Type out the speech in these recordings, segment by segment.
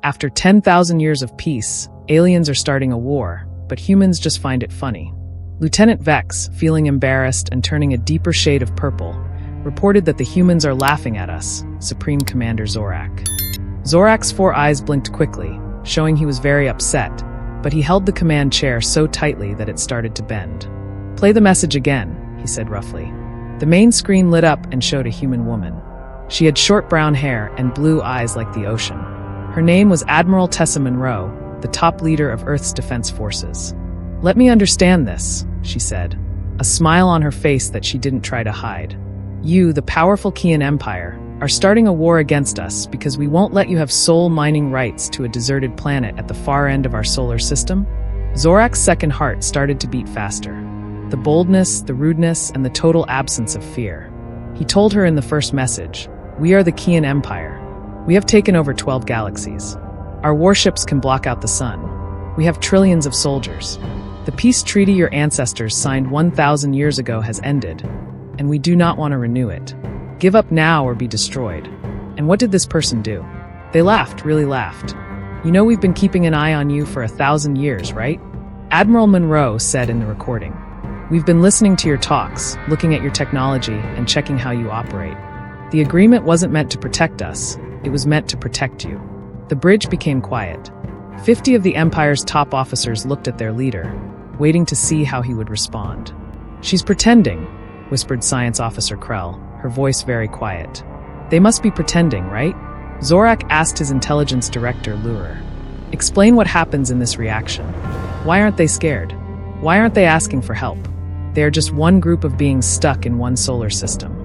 After 10,000 years of peace, aliens are starting a war, but humans just find it funny. Lieutenant Vex, feeling embarrassed and turning a deeper shade of purple, reported that the humans are laughing at us, Supreme Commander Zor'Thak. Zor'Thak's 4 eyes blinked quickly, showing he was very upset, but he held the command chair so tightly that it started to bend. "Play the message again," he said roughly. The main screen lit up and showed a human woman. She had short brown hair and blue eyes like the ocean. Her name was Admiral Tessa Monroe, the top leader of Earth's defense forces. "Let me understand this," she said, a smile on her face that she didn't try to hide. "You, the powerful Krexian Empire, are starting a war against us because we won't let you have soul mining rights to a deserted planet at the far end of our solar system?" Zor'Thak's second heart started to beat faster. The boldness, the rudeness, and the total absence of fear. He told her in the first message, "We are the Krexian Empire. We have taken over 12 galaxies. Our warships can block out the sun. We have trillions of soldiers. The peace treaty your ancestors signed 1,000 years ago has ended, and we do not want to renew it. Give up now or be destroyed." And what did this person do? They laughed, really laughed. "You know we've been keeping an eye on you for 1,000 years, right?" Admiral Monroe said in the recording. "We've been listening to your talks, looking at your technology, and checking how you operate. The agreement wasn't meant to protect us, it was meant to protect you." The bridge became quiet. 50 of the Empire's top officers looked at their leader, waiting to see how he would respond. "She's pretending," whispered Science Officer Krell, her voice very quiet. "They must be pretending, right?" Zor'Thak asked his intelligence director, Lurer. "Explain what happens in this reaction. Why aren't they scared? Why aren't they asking for help? They are just one group of beings stuck in one solar system."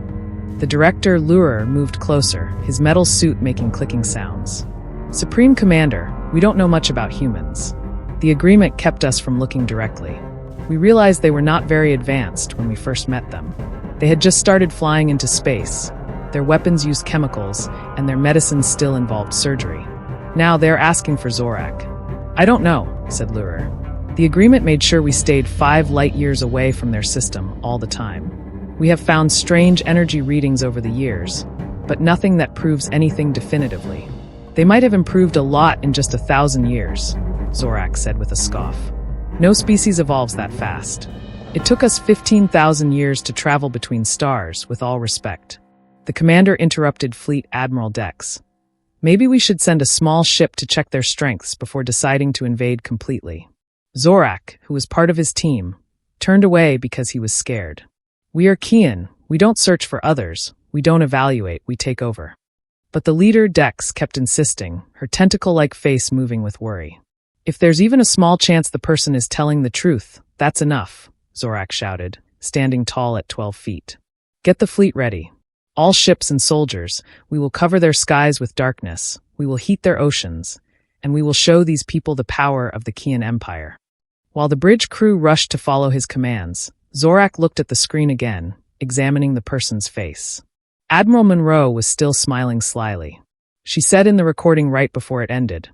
The director, Lurer, moved closer, his metal suit making clicking sounds. "Supreme Commander, we don't know much about humans. The agreement kept us from looking directly. We realized they were not very advanced when we first met them. They had just started flying into space. Their weapons used chemicals, and their medicines still involved surgery. Now they're asking for Zor'Thak." "I don't know," said Lurer. "The agreement made sure we stayed 5 light years away from their system all the time. We have found strange energy readings over the years, but nothing that proves anything definitively. They might have improved a lot in just 1,000 years, Zor'Thak said with a scoff. "No species evolves that fast. It took us 15,000 years to travel between stars, with all respect." The commander interrupted Fleet Admiral Dex. "Maybe we should send a small ship to check their strengths before deciding to invade completely." Zor'Thak, who was part of his team, turned away because he was scared. "We are Krexian. We don't search for others. We don't evaluate, we take over." But the leader, Dex, kept insisting, her tentacle-like face moving with worry. "If there's even a small chance the person is telling the truth, that's enough," Zor'Thak shouted, standing tall at 12 feet. "Get the fleet ready. All ships and soldiers, we will cover their skies with darkness, we will heat their oceans, and we will show these people the power of the Krexian Empire." While the bridge crew rushed to follow his commands, Zor'Thak looked at the screen again, examining the person's face. Admiral Monroe was still smiling slyly. She said in the recording right before it ended,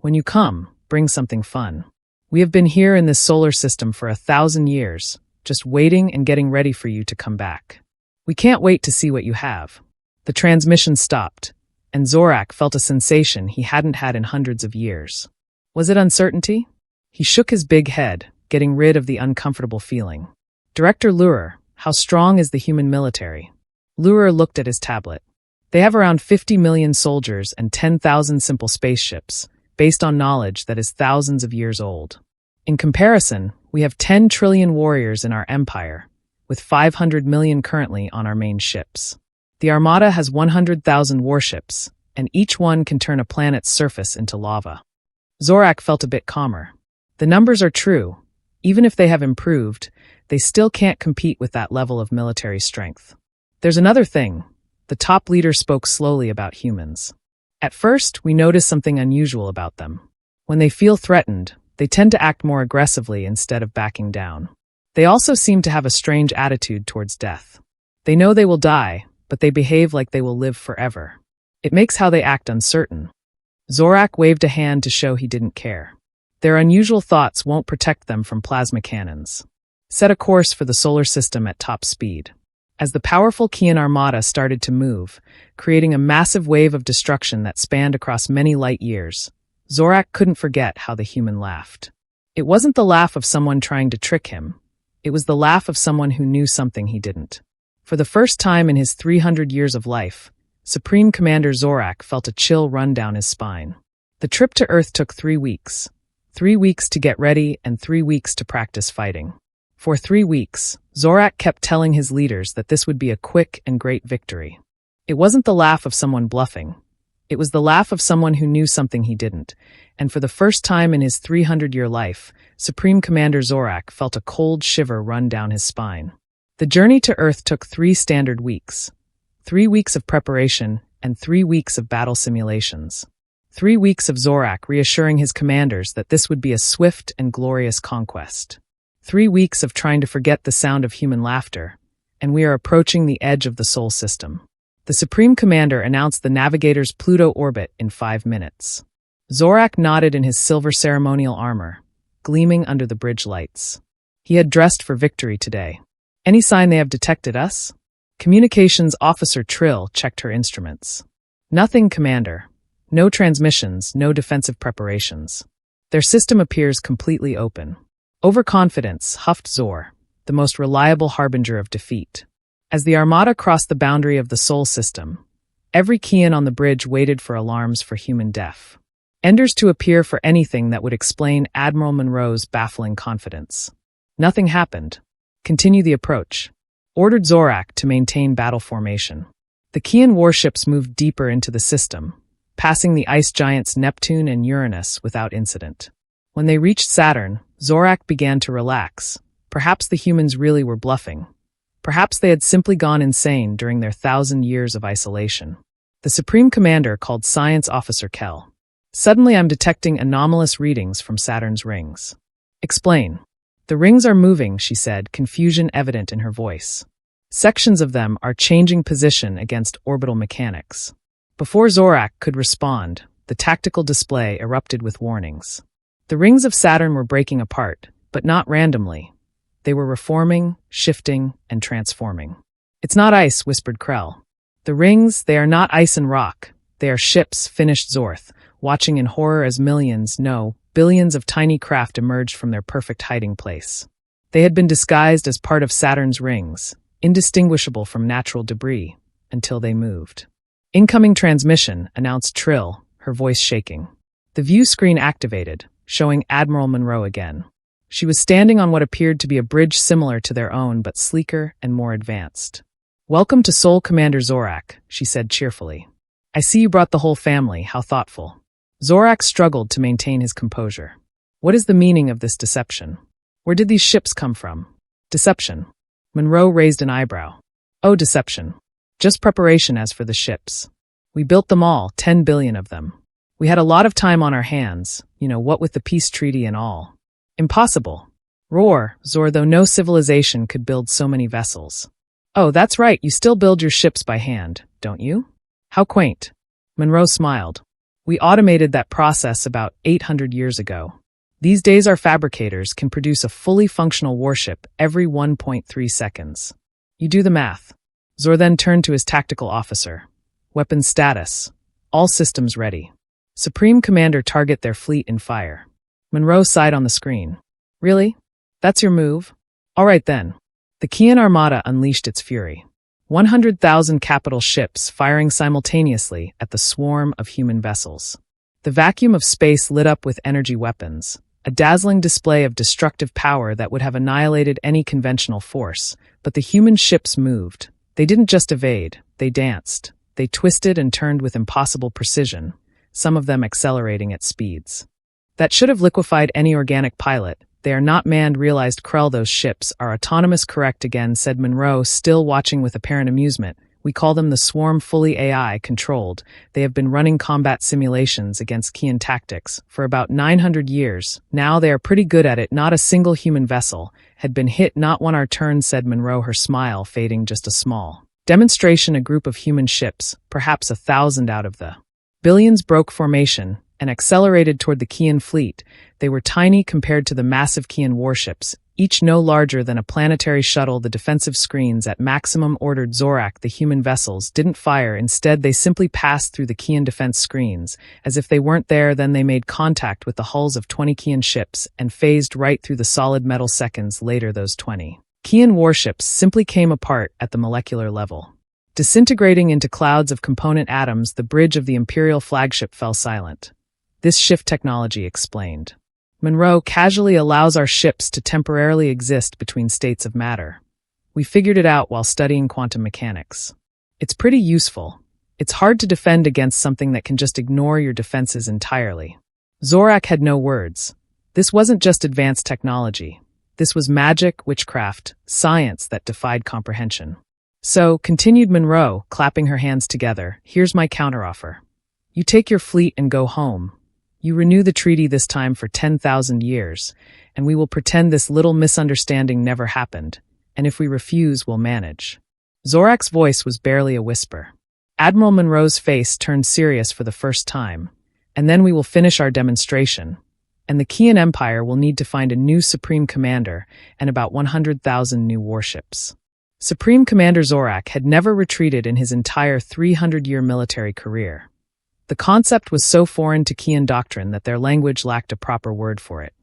"When you come, bring something fun. We have been here in this solar system for 1,000 years, just waiting and getting ready for you to come back. We can't wait to see what you have." The transmission stopped, and Zor'Thak felt a sensation he hadn't had in hundreds of years. Was it uncertainty? He shook his big head, getting rid of the uncomfortable feeling. "Director Lurer, how strong is the human military?" Lurer looked at his tablet. "They have around 50 million soldiers and 10,000 simple spaceships, based on knowledge that is thousands of years old. In comparison, we have 10 trillion warriors in our empire, with 500 million currently on our main ships. The Armada has 100,000 warships, and each one can turn a planet's surface into lava." Zor'Thak felt a bit calmer. The numbers are true. Even if they have improved, they still can't compete with that level of military strength. "There's another thing." The top leader spoke slowly about humans. "At first, we notice something unusual about them. When they feel threatened, they tend to act more aggressively instead of backing down. They also seem to have a strange attitude towards death. They know they will die, but they behave like they will live forever. It makes how they act uncertain." Zor'Thak waved a hand to show he didn't care. "Their unusual thoughts won't protect them from plasma cannons. Set a course for the solar system at top speed." As the powerful Krexian Armada started to move, creating a massive wave of destruction that spanned across many light years, Zor'Thak couldn't forget how the human laughed. It wasn't the laugh of someone trying to trick him. It was the laugh of someone who knew something he didn't. For the first time in his 300 years of life, Supreme Commander Zor'Thak felt a chill run down his spine. The trip to Earth took 3 weeks. 3 weeks to get ready and 3 weeks to practice fighting. For 3 weeks, Zor'Thak kept telling his leaders that this would be a quick and great victory. It wasn't the laugh of someone bluffing. It was the laugh of someone who knew something he didn't, and for the first time in his 300-year life, Supreme Commander Zor'Thak felt a cold shiver run down his spine. The journey to Earth took 3 standard weeks. 3 weeks of preparation and 3 weeks of battle simulations. 3 weeks of Zor'Thak reassuring his commanders that this would be a swift and glorious conquest. 3 weeks of trying to forget the sound of human laughter, and we are approaching the edge of the Sol system. The Supreme Commander announced the navigator's Pluto orbit in 5 minutes. Zor'Thak nodded in his silver ceremonial armor, gleaming under the bridge lights. He had dressed for victory today. Any sign they have detected us? Communications Officer Trill checked her instruments. Nothing, Commander. No transmissions, no defensive preparations. Their system appears completely open. Overconfidence, huffed Zor, the most reliable harbinger of defeat. As the Armada crossed the boundary of the Sol system, every Kian on the bridge waited for alarms for human death. Enders to appear for anything that would explain Admiral Monroe's baffling confidence. Nothing happened. Continue the approach. Ordered Zor'Thak to maintain battle formation. The Kian warships moved deeper into the system, passing the ice giants Neptune and Uranus without incident. When they reached Saturn, Zor'Thak began to relax. Perhaps the humans really were bluffing. Perhaps they had simply gone insane during their 1,000 years of isolation. The Supreme Commander called Science Officer Kell. Suddenly I'm detecting anomalous readings from Saturn's rings. Explain. The rings are moving, she said, confusion evident in her voice. Sections of them are changing position against orbital mechanics. Before Zor'Thak could respond, the tactical display erupted with warnings. The rings of Saturn were breaking apart, but not randomly. They were reforming, shifting, and transforming. It's not ice, whispered Krell. The rings, they are not ice and rock. They are ships, finished Zor'Thak, watching in horror as millions, no, billions of tiny craft emerged from their perfect hiding place. They had been disguised as part of Saturn's rings, indistinguishable from natural debris, until they moved. Incoming transmission, announced Trill, her voice shaking. The view screen activated, showing Admiral Monroe again. She was standing on what appeared to be a bridge similar to their own but sleeker and more advanced. Welcome to Sol, Commander Zor'Thak, she said cheerfully. I see you brought the whole family, how thoughtful. Zor'Thak struggled to maintain his composure. What is the meaning of this deception? Where did these ships come from? Deception. Monroe raised an eyebrow. Oh, deception. Just preparation as for the ships. We built them all, 10 billion of them. We had a lot of time on our hands, what with the peace treaty and all. Impossible. Roar, Zor, though no civilization could build so many vessels. Oh, that's right, you still build your ships by hand, don't you? How quaint. Monroe smiled. We automated that process about 800 years ago. These days our fabricators can produce a fully functional warship every 1.3 seconds. You do the math. Zor then turned to his tactical officer. Weapons status. All systems ready. Supreme Commander target their fleet in fire. Monroe sighed on the screen. Really? That's your move? All right then. The Kian Armada unleashed its fury. 100,000 capital ships firing simultaneously at the swarm of human vessels. The vacuum of space lit up with energy weapons, a dazzling display of destructive power that would have annihilated any conventional force, but the human ships moved. They didn't just evade, they danced. They twisted and turned with impossible precision, some of them accelerating at speeds that should have liquefied any organic pilot. They are not manned, realized Krell. Those ships are autonomous, correct again, said Monroe, still watching with apparent amusement. We call them the Swarm, fully AI controlled. They have been running combat simulations against Kian tactics for about 900 years. Now they are pretty good at it. Not a single human vessel had been hit, not one our turn, said Monroe, her smile fading. Just a small demonstration. A group of human ships, perhaps 1,000 out of the billions, broke formation and accelerated toward the Kian fleet. They were tiny compared to the massive Kian warships, each no larger than a planetary shuttle. The defensive screens at maximum ordered Zor'Thak the human vessels didn't fire. Instead, they simply passed through the Krexian defense screens. As if they weren't there, then they made contact with the hulls of 20 Krexian ships and phased right through the solid metal. Seconds later, those 20 Krexian warships simply came apart at the molecular level. Disintegrating into clouds of component atoms, the bridge of the Imperial flagship fell silent. This shift technology explained. Monroe casually allows our ships to temporarily exist between states of matter. We figured it out while studying quantum mechanics. It's pretty useful. It's hard to defend against something that can just ignore your defenses entirely. Zor'Thak had no words. This wasn't just advanced technology. This was magic, witchcraft, science that defied comprehension. So, continued Monroe, clapping her hands together, here's my counteroffer. You take your fleet and go home. You renew the treaty, this time for 10,000 years, and we will pretend this little misunderstanding never happened, and if we refuse, we'll manage. Zor'Thak's voice was barely a whisper. Admiral Monroe's face turned serious for the first time, and then we will finish our demonstration, and the Krexian Empire will need to find a new Supreme Commander and about 100,000 new warships. Supreme Commander Zor'Thak had never retreated in his entire 300-year military career. The concept was so foreign to Krexian doctrine that their language lacked a proper word for it.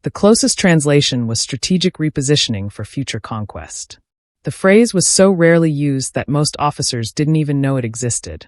The closest translation was strategic repositioning for future conquest. The phrase was so rarely used that most officers didn't even know it existed.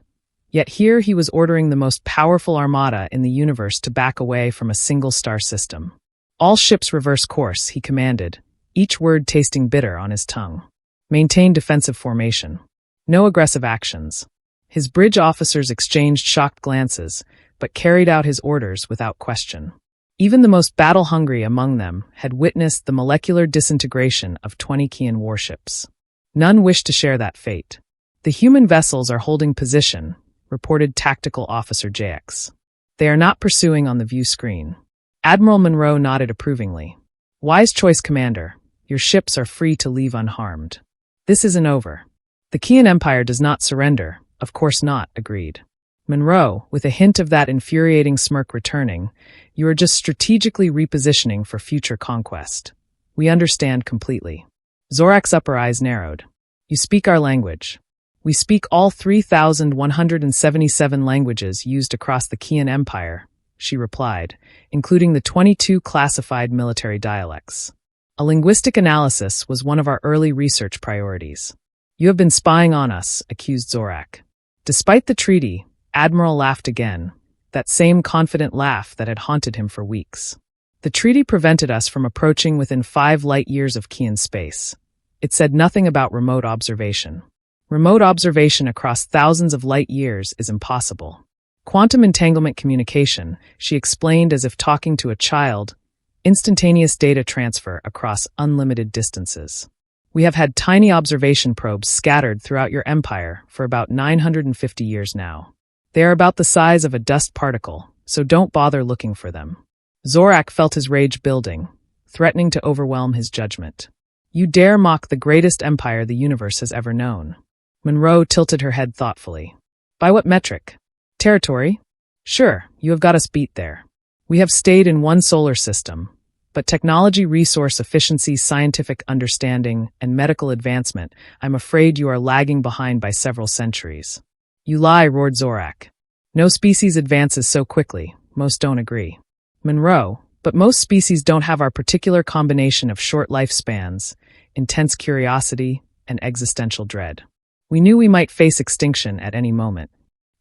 Yet here he was ordering the most powerful armada in the universe to back away from a single star system. All ships reverse course, he commanded, each word tasting bitter on his tongue. Maintain defensive formation. No aggressive actions. His bridge officers exchanged shocked glances, but carried out his orders without question. Even the most battle-hungry among them had witnessed the molecular disintegration of 20 Krexian warships. None wished to share that fate. The human vessels are holding position, reported Tactical Officer JX. They are not pursuing on the view screen. Admiral Monroe nodded approvingly. Wise choice, Commander. Your ships are free to leave unharmed. This isn't over. The Krexian Empire does not surrender. Of course not, agreed. Monroe, with a hint of that infuriating smirk returning, you are just strategically repositioning for future conquest. We understand completely. Zor'Thak's upper eyes narrowed. You speak our language. We speak all 3,177 languages used across the Krexian Empire, she replied, including the 22 classified military dialects. A linguistic analysis was one of our early research priorities. You have been spying on us, accused Zor'Thak. Despite the treaty, Admiral laughed again, that same confident laugh that had haunted him for weeks. The treaty prevented us from approaching within 5 light-years of Krexian space. It said nothing about remote observation. Remote observation across thousands of light-years is impossible. Quantum entanglement communication, she explained as if talking to a child, instantaneous data transfer across unlimited distances. We have had tiny observation probes scattered throughout your empire for about 950 years now. They are about the size of a dust particle, so don't bother looking for them. Zor'Thak felt his rage building, threatening to overwhelm his judgment. You dare mock the greatest empire the universe has ever known. Monroe tilted her head thoughtfully. By what metric? Territory? Sure, you have got us beat there. We have stayed in one solar system. But technology, resource efficiency, scientific understanding, and medical advancement, I'm afraid you are lagging behind by several centuries. You lie, roared Zor'Thak. No species advances so quickly. Most don't agree. Monroe, but most species don't have our particular combination of short lifespans, intense curiosity, and existential dread. We knew we might face extinction at any moment.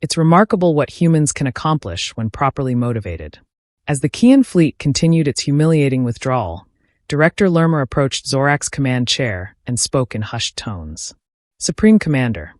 It's remarkable what humans can accomplish when properly motivated. As the Krexian fleet continued its humiliating withdrawal, Director Lermer approached Zor'Thak's command chair and spoke in hushed tones. Supreme Commander,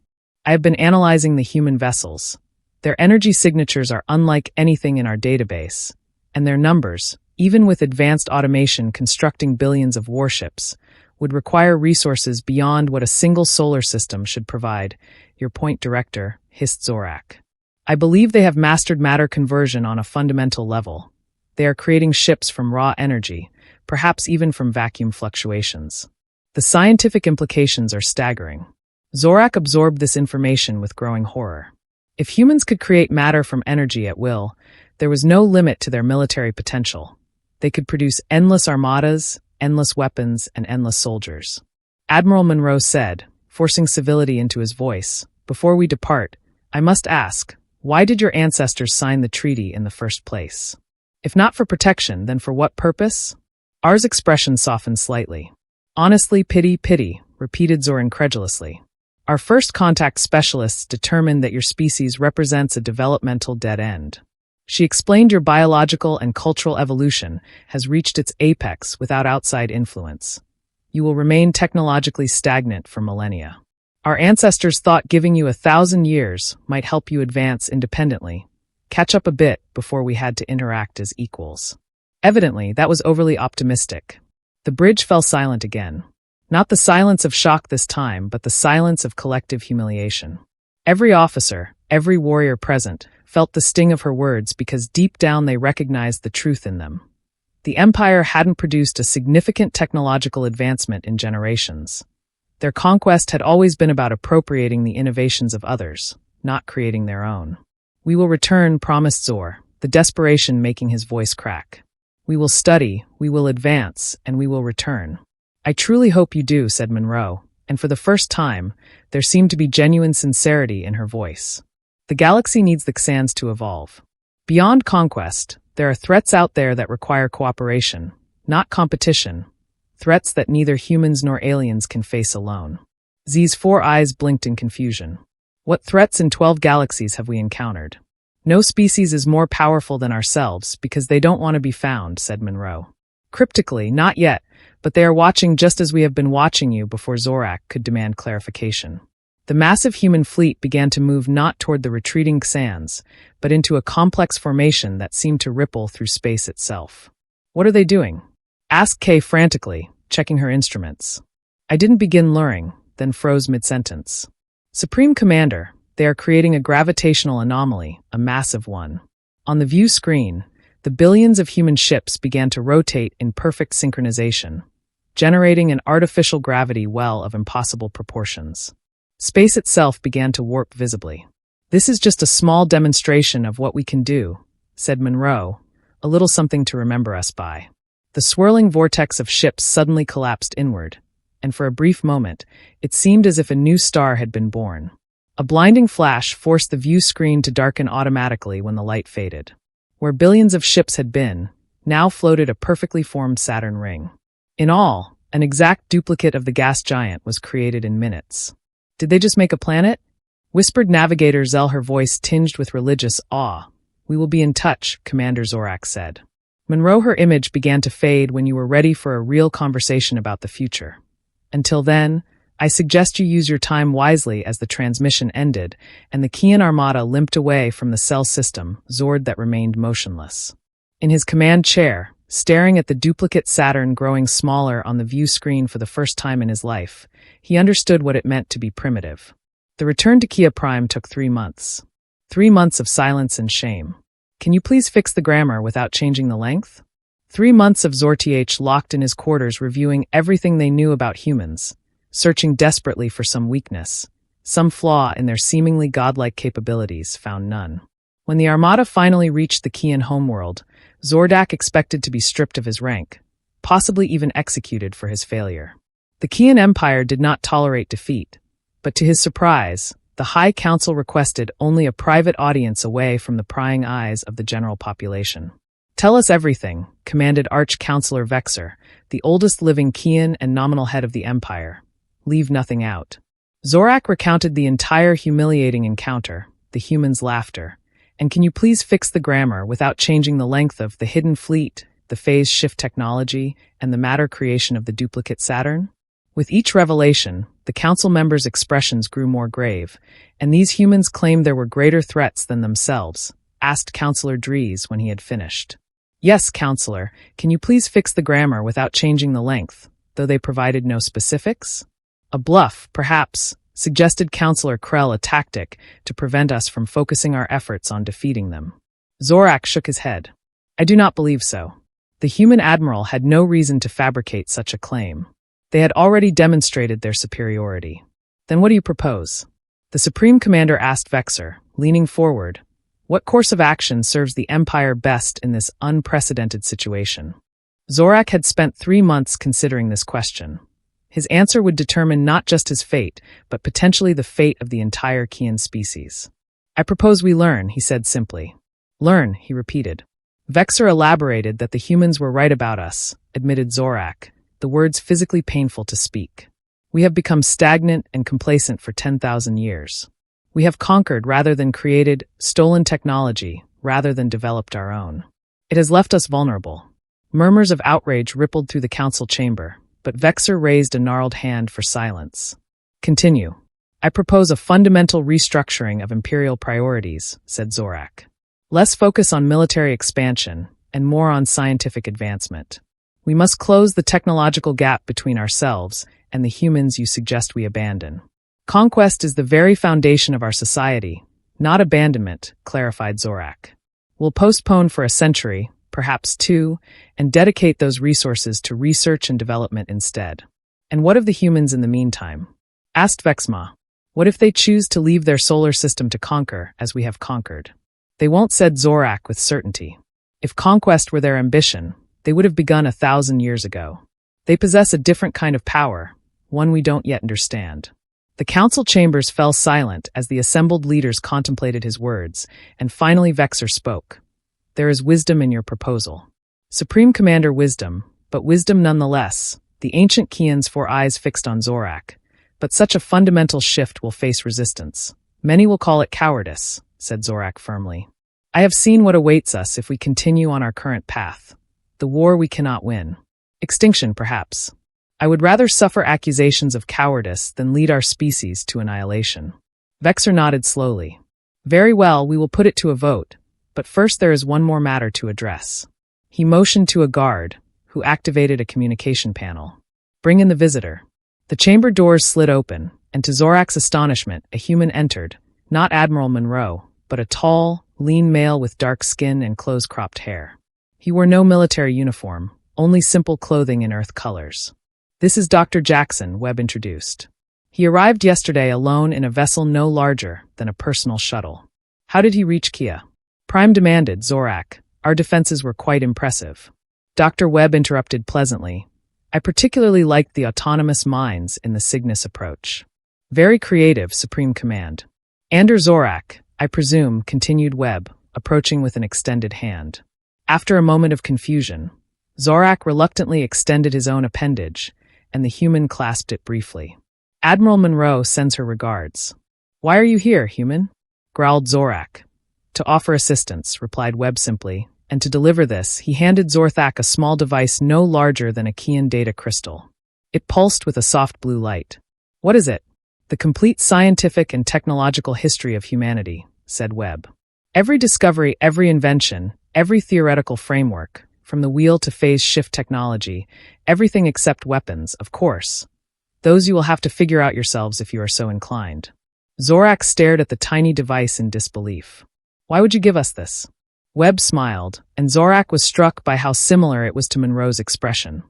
I have been analyzing the human vessels. Their energy signatures are unlike anything in our database, and their numbers, even with advanced automation constructing billions of warships, would require resources beyond what a single solar system should provide. Your point, Director, hissed Zor'Thak. I believe they have mastered matter conversion on a fundamental level. They are creating ships from raw energy, perhaps even from vacuum fluctuations. The scientific implications are staggering. Zor'Thak absorbed this information with growing horror. If humans could create matter from energy at will, there was no limit to their military potential. They could produce endless armadas, endless weapons, and endless soldiers. Admiral Monroe said, forcing civility into his voice, "Before we depart, I must ask, why did your ancestors sign the treaty in the first place? If not for protection, then for what purpose?" R's expression softened slightly. "Honestly, pity," repeated Zor incredulously. "Our first contact specialists determined that your species represents a developmental dead end. She explained your biological and cultural evolution has reached its apex without outside influence. You will remain technologically stagnant for millennia. Our ancestors thought giving you 1,000 years might help you advance independently, catch up a bit before we had to interact as equals. Evidently, that was overly optimistic." The bridge fell silent again. Not the silence of shock this time, but the silence of collective humiliation. Every officer, every warrior present, felt the sting of her words because deep down they recognized the truth in them. The Empire hadn't produced a significant technological advancement in generations. Their conquest had always been about appropriating the innovations of others, not creating their own. "We will return," promised Zor, the desperation making his voice crack. "We will study, we will advance, and we will return." "I truly hope you do," said Monroe, and for the first time, there seemed to be genuine sincerity in her voice. "The galaxy needs the Xans to evolve. Beyond conquest, there are threats out there that require cooperation, not competition, threats that neither humans nor aliens can face alone." Z's 4 eyes blinked in confusion. "What threats in 12 galaxies have we encountered?" "No species is more powerful than ourselves because they don't want to be found," said Monroe. Cryptically, "Not yet, but they are watching just as we have been watching you," before Zor'Thak could demand clarification. The massive human fleet began to move not toward the retreating Xans, but into a complex formation that seemed to ripple through space itself. "What are they doing?" asked Kay frantically, checking her instruments. "I didn't begin luring," then froze mid-sentence. "Supreme Commander, they are creating a gravitational anomaly, a massive one. On the view screen, the billions of human ships began to rotate in perfect synchronization, generating an artificial gravity well of impossible proportions. Space itself began to warp visibly. "This is just a small demonstration of what we can do," said Monroe, "a little something to remember us by." The swirling vortex of ships suddenly collapsed inward, and for a brief moment, it seemed as if a new star had been born. A blinding flash forced the view screen to darken automatically when the light faded. Where billions of ships had been, now floated a perfectly formed Saturn ring. In all, an exact duplicate of the gas giant was created in minutes. "Did they just make a planet?" whispered Navigator Zell, her voice tinged with religious awe. "We will be in touch," Commander Zor'Thak said. "Monroe, her image began to fade when you were ready for a real conversation about the future. Until then, I suggest you use your time wisely." As the transmission ended, and the Kian Armada limped away from the cell system, Zord that remained motionless. In his command chair, staring at the duplicate Saturn growing smaller on the view screen for the first time in his life, he understood what it meant to be primitive. The return to Kia Prime took 3 months. 3 months of silence and shame. "Can you please fix the grammar without changing the length?" 3 months of Zor'Thak locked in his quarters reviewing everything they knew about humans, searching desperately for some weakness, some flaw in their seemingly godlike capabilities, found none. When the Armada finally reached the Kian homeworld, Zor'Thak expected to be stripped of his rank, possibly even executed for his failure. The Krexian Empire did not tolerate defeat, but to his surprise, the High Council requested only a private audience away from the prying eyes of the general population. "Tell us everything," commanded Arch-Councillor Vexer, the oldest living Kian and nominal head of the Empire. "Leave nothing out." Zor'Thak recounted the entire humiliating encounter, the humans' laughter, and "Can you please fix the grammar without changing the length of the hidden fleet, the phase shift technology, and the matter creation of the duplicate Saturn?" With each revelation, the council members' expressions grew more grave, and these humans claimed there were greater threats than themselves, asked Councillor Dries when he had finished. "Yes, Councillor, can you please fix the grammar without changing the length, though they provided no specifics?" "A bluff, perhaps," suggested Councillor Krell, a tactic to prevent us from focusing our efforts on defeating them. Zor'Thak shook his head. "I do not believe so. The human admiral had no reason to fabricate such a claim. They had already demonstrated their superiority." "Then what do you propose?" The Supreme Commander asked Vexer, leaning forward. "What course of action serves the Empire best in this unprecedented situation?" Zor'Thak had spent 3 months considering this question. His answer would determine not just his fate, but potentially the fate of the entire Kian species. I propose we learn, he said simply. Learn, he repeated. Vexor elaborated that the humans were right about us, admitted Zor'Thak, the words physically painful to speak. We have become stagnant and complacent for 10,000 years. We have conquered rather than created, stolen technology rather than developed our own. It has left us vulnerable. Murmurs of outrage rippled through the council chamber, but Vexor raised a gnarled hand for silence. Continue. I propose a fundamental restructuring of imperial priorities, said Zor'Thak. Less focus on military expansion and more on scientific advancement. We must close the technological gap between ourselves and the humans you suggest we abandon. Conquest is the very foundation of our society, not abandonment, clarified Zor'Thak. We'll postpone for a century, perhaps 2, and dedicate those resources to research and development instead. And what of the humans in the meantime? Asked Vexma. What if they choose to leave their solar system to conquer, as we have conquered? They won't, said Zor'Thak with certainty. If conquest were their ambition, they would have begun 1,000 years ago. They possess a different kind of power, one we don't yet understand. The council chambers fell silent as the assembled leaders contemplated his words, and finally Vexor spoke. There is wisdom in your proposal. Supreme Commander wisdom, but wisdom nonetheless, the ancient Kian's 4 eyes fixed on Zor'Thak. But such a fundamental shift will face resistance. Many will call it cowardice, said Zor'Thak firmly. I have seen what awaits us if we continue on our current path. The war we cannot win. Extinction, perhaps. I would rather suffer accusations of cowardice than lead our species to annihilation. Vexor nodded slowly. Very well, we will put it to a vote, but first there is one more matter to address. He motioned to a guard, who activated a communication panel. Bring in the visitor. The chamber doors slid open, and to Zor'Thak's astonishment, a human entered, not Admiral Monroe, but a tall, lean male with dark skin and close-cropped hair. He wore no military uniform, only simple clothing in earth colors. This is Dr. Jackson, Webb introduced. He arrived yesterday alone in a vessel no larger than a personal shuttle. How did he reach Kia? Prime demanded, Zor'Thak. Our defenses were quite impressive. Dr. Webb interrupted pleasantly. I particularly liked the autonomous mines in the Cygnus approach. Very creative, Supreme Command. Ander Zor'Thak, I presume, continued Webb, approaching with an extended hand. After a moment of confusion, Zor'Thak reluctantly extended his own appendage, and the human clasped it briefly. Admiral Monroe sends her regards. Why are you here, human? Growled Zor'Thak. To offer assistance, replied Webb simply, and to deliver this, he handed Zor'Thak a small device no larger than a Kian data crystal. It pulsed with a soft blue light. What is it? The complete scientific and technological history of humanity, said Webb. Every discovery, every invention, every theoretical framework, from the wheel to phase shift technology, everything except weapons, of course. Those you will have to figure out yourselves if you are so inclined. Zor'Thak stared at the tiny device in disbelief. Why would you give us this? Webb smiled, and Zor'Thak was struck by how similar it was to Monroe's expression.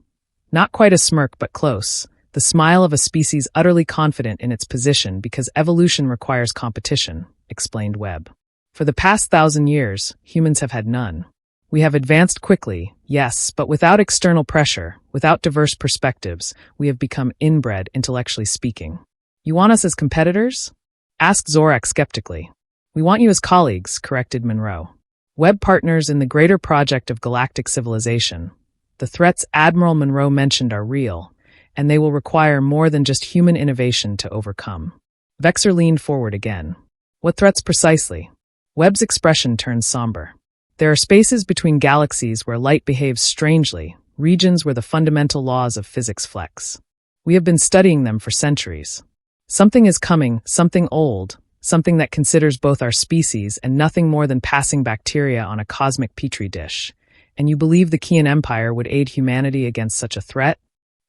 Not quite a smirk, but close, the smile of a species utterly confident in its position because evolution requires competition, explained Webb. For the past 1,000 years, humans have had none. We have advanced quickly, yes, but without external pressure, without diverse perspectives, we have become inbred, intellectually speaking. You want us as competitors? Asked Zor'Thak skeptically. We want you as colleagues, corrected Monroe. Webb partners in the greater project of galactic civilization. The threats Admiral Monroe mentioned are real, and they will require more than just human innovation to overcome. Vexor leaned forward again. What threats precisely? Webb's expression turned somber. There are spaces between galaxies where light behaves strangely, regions where the fundamental laws of physics flex. We have been studying them for centuries. Something is coming, something old, something that considers both our species and nothing more than passing bacteria on a cosmic petri dish. And you believe the Krexian Empire would aid humanity against such a threat?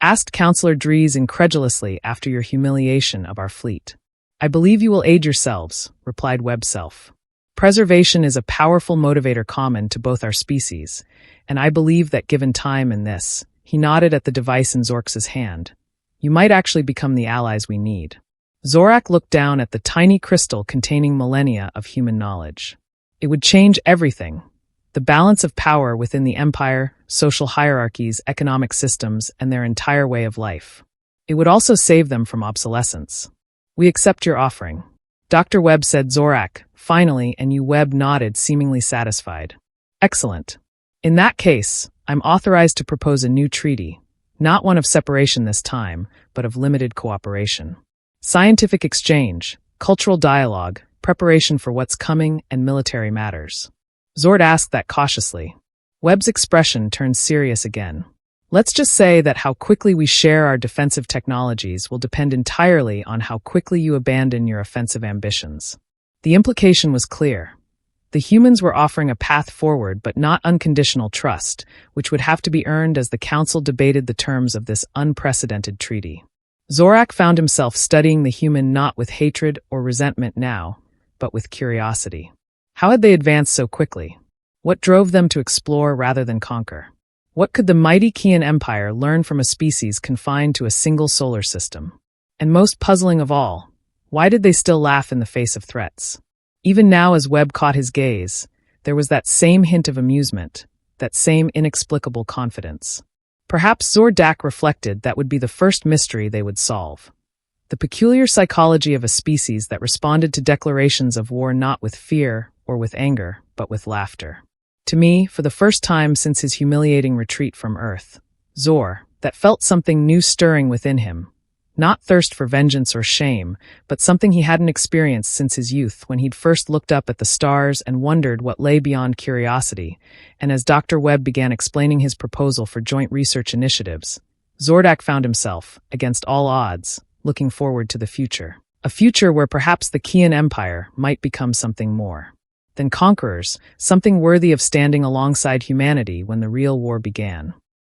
Asked Counselor Dries incredulously after your humiliation of our fleet. I believe you will aid yourselves, replied Webb self. Preservation is a powerful motivator common to both our species, and I believe that given time in this, he nodded at the device in Zor'Thak's hand, you might actually become the allies we need. Zor'Thak looked down at the tiny crystal containing millennia of human knowledge. It would change everything. The balance of power within the Empire, social hierarchies, economic systems, and their entire way of life. It would also save them from obsolescence. We accept your offering. Dr. Webb said. Zor'Thak, finally, and Webb nodded, seemingly satisfied. Excellent. In that case, I'm authorized to propose a new treaty, not one of separation this time, but of limited cooperation. Scientific exchange, cultural dialogue, preparation for what's coming, and military matters. Zord asked that cautiously. Webb's expression turned serious again. Let's just say that how quickly we share our defensive technologies will depend entirely on how quickly you abandon your offensive ambitions. The implication was clear. The humans were offering a path forward, but not unconditional trust, which would have to be earned as the council debated the terms of this unprecedented treaty. Zor'Thak found himself studying the human not with hatred or resentment now, but with curiosity. How had they advanced so quickly? What drove them to explore rather than conquer? What could the mighty Krexian Empire learn from a species confined to a single solar system? And most puzzling of all, why did they still laugh in the face of threats? Even now, as Webb caught his gaze, there was that same hint of amusement, that same inexplicable confidence. Perhaps Zor'Thak reflected that would be the first mystery they would solve. The peculiar psychology of a species that responded to declarations of war not with fear or with anger, but with laughter. To me, for the first time since his humiliating retreat from Earth, that felt something new stirring within him. Not thirst for vengeance or shame, but something he hadn't experienced since his youth when he'd first looked up at the stars and wondered what lay beyond curiosity. And as Dr. Webb began explaining his proposal for joint research initiatives, Zor'Thak found himself, against all odds, looking forward to the future. A future where perhaps the Krexian Empire might become something more than conquerors, something worthy of standing alongside humanity when the real war began.